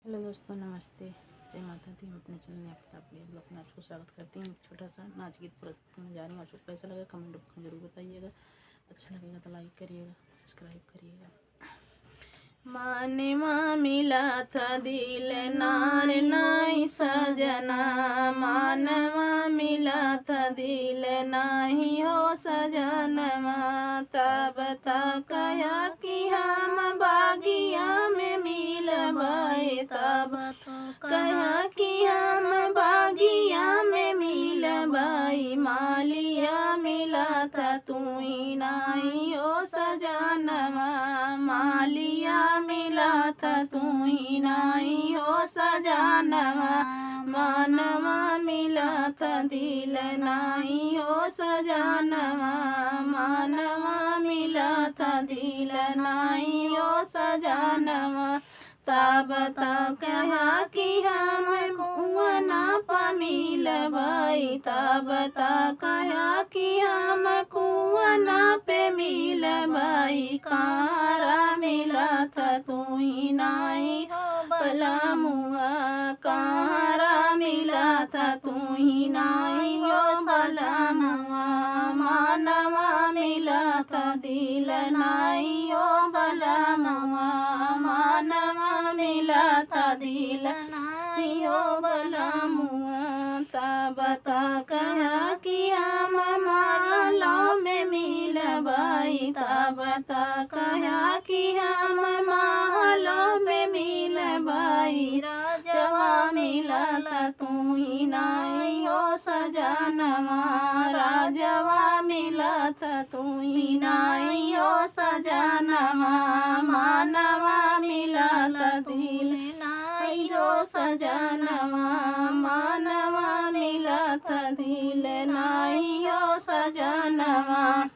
Hello दोस्तों, नमस्ते, जय माता दी। हम अपने चैनल आफ्ताब ब्लॉग में आपको स्वागत करती हूँ। छोटा सा नाच गीत प्रस्तुत करने जा रही हूँ। आपको कैसा लगा कमेंट बॉक्स में जरूर बताइएगा। अच्छा लगेगा तो लाइक करिएगा, सब्सक्राइब करिएगा। मानवा मिला था दिल नार नाई सजना, मानवा मिला था दिल नाही हो सजनवा। तब तक या कि हम बागिया में मिलबे, तब कहा कि हम बागिया में मिलबे। मालिया मिला था तू ही नाई ओ सजनवा, मालिया मिला था तू ही नाई हो सजनवा। मानवा मिला था दिल नाई हो सजनवा, मानवा मिला था दिल नाई हो सजनवा। तब तक कहा कि हम कुआना प मिलबे, तब तक कहा कि हम कुआना पे मिलबे। कहाँ मिला था तू ही नाई हो बलमुआ, कहाँ मिला था तू ही नाई हो बलमुआ। मानवा मिला था दिल नाई हो बलमुआ, मानवा मिला था दिल नाई हो बलमुआ। तब तक कहा कि हम मालो में मिलबे, तब तक कहा कि हम मालो में मिलबे। राजवा मिला था तू ही नाई हो सजनवा, राजवा मिला था तू ही नाई हो सजनवा। मानवा मिला था दिल नाई हो सजनवा, मानवा मिला था दिल नाई हो सजनवा।